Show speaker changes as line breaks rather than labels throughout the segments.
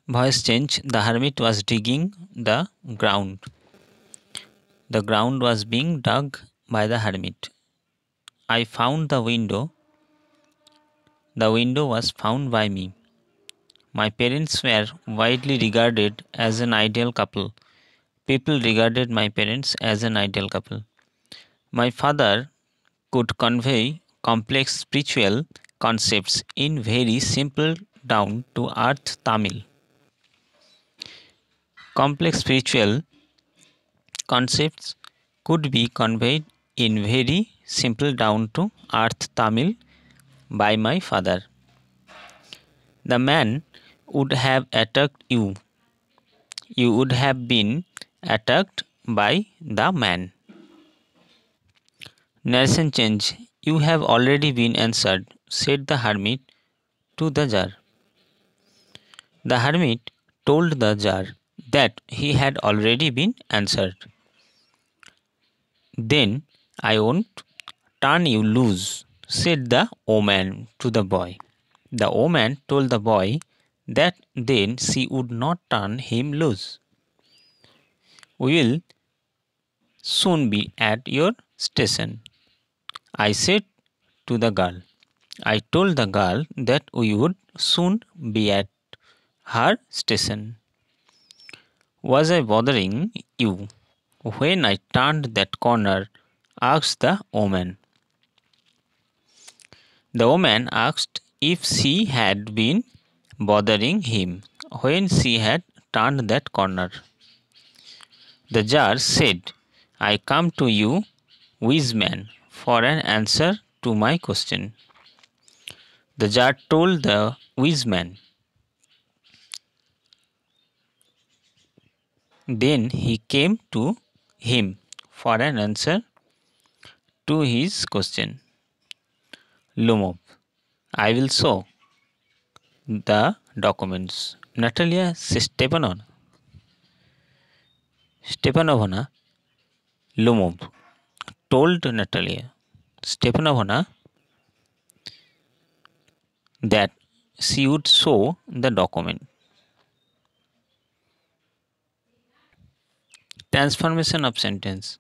Voice change. The hermit was digging the ground. The ground was being dug by the hermit. I found the window. The window was found by me. My parents were widely regarded as an ideal couple. People regarded my parents as an ideal couple. My father could convey complex spiritual concepts in very simple down to earth Tamil. Complex spiritual concepts could be conveyed in very simple down to earth Tamil by my father. The man would have attacked you. You would have been attacked by the man. Narration change. You have already been answered, said the hermit to the jar. The hermit told the jar that he had already been answered. Then I won't turn you loose, said the omen to the boy. The omen told the boy that then she would not turn him loose. We will soon be at your station, I said to the girl. I told the girl that we would soon be at her station. Was I bothering you when I turned that corner? Asked the woman. The woman asked if she had been bothering him when she had turned that corner. The jar said, I come to you, wise man, for an answer to my question. The jar told the wise man. Then he came to him for an answer to his question. Lumov, I will show the documents. Natalia Stepanovna Lumov told Natalia Stepanovna that she would show the document. Transformation of sentence.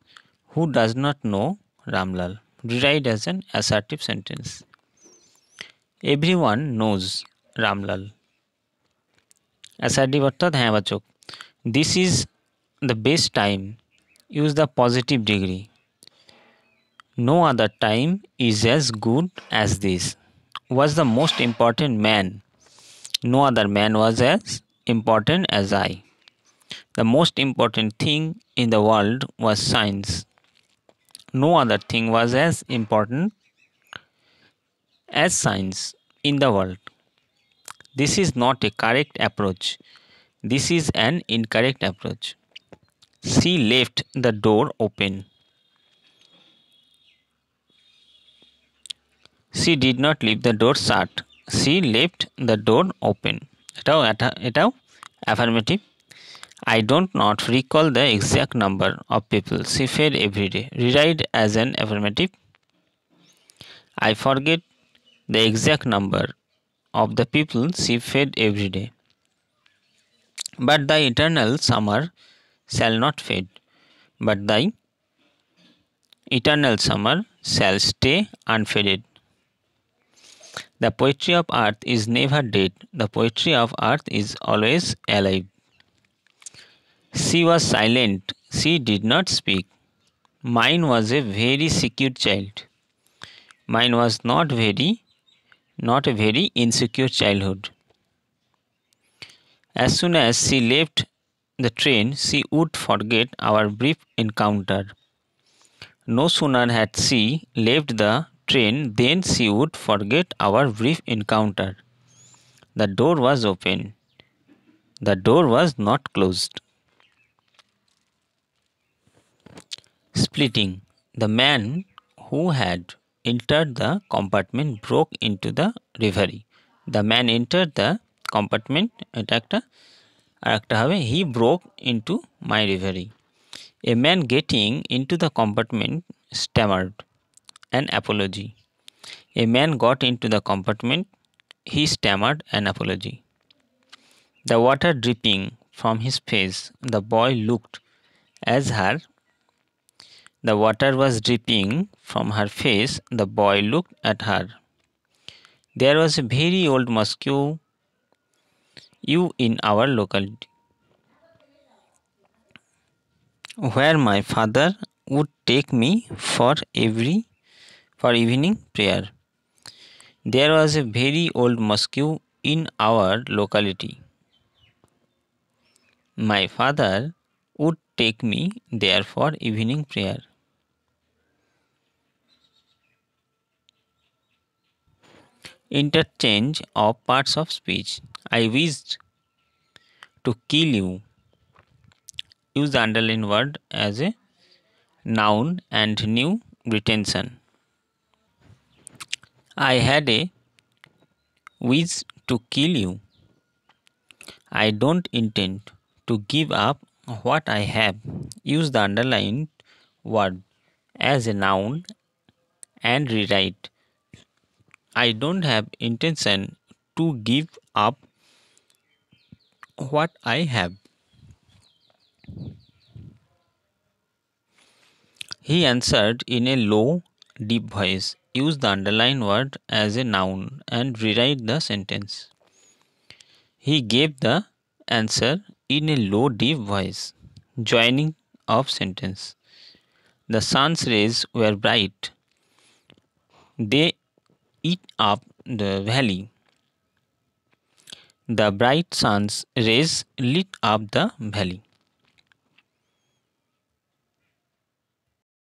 Who does not know Ramlal? Rewrite as an assertive sentence. Everyone knows Ramlal. Assertive অর্থাৎ হ্যাঁবাচক. This is the best time. Use the positive degree. No other time is as good as this. Was the most important man. No other man was as important as I. The most important thing in the world was science. No other thing was as important as science in the world. This is not a correct approach. This is an incorrect approach. She left the door open. She did not leave the door shut. She left the door open. এটাও affirmative. I don't not recall the exact number of people she fed every day. Rewrite as an affirmative. I forget the exact number of the people she fed every day. But the eternal summer shall not fade. But the eternal summer shall stay unfaded. The poetry of earth is never dead. The poetry of earth is always alive. She was silent. She did not speak. Mine was a very secure child. Mine was not a very insecure childhood. As soon as she left the train, she would forget our brief encounter. No sooner had she left the train than she would forget our brief encounter. The door was open. The door was not closed. Splitting. The man who had entered the compartment broke into the reverie. The man entered the compartment. He broke into my reverie. A man getting into the compartment stammered an apology. A man got into the compartment. He stammered an apology. The water dripping from his face, the boy looked as her. The water was dripping from her face, the boy looked at her. There was a very old mosque in our locality, where my father would take me for evening prayer. There was a very old mosque in our locality. My father would take me there for evening prayer. Interchange of parts of speech. I wished to kill you. Use the underlined word as a noun and new retention. I had a wish to kill you. I don't intend to give up what I have. Use the underlined word as a noun and rewrite. I don't have intention to give up what I have. He answered in a low, deep voice. Use the underlined word as a noun and rewrite the sentence. He gave the answer in a low, deep voice. Joining of sentence. The sun's rays were bright. They lit up the valley. The bright sun's rays lit up the valley.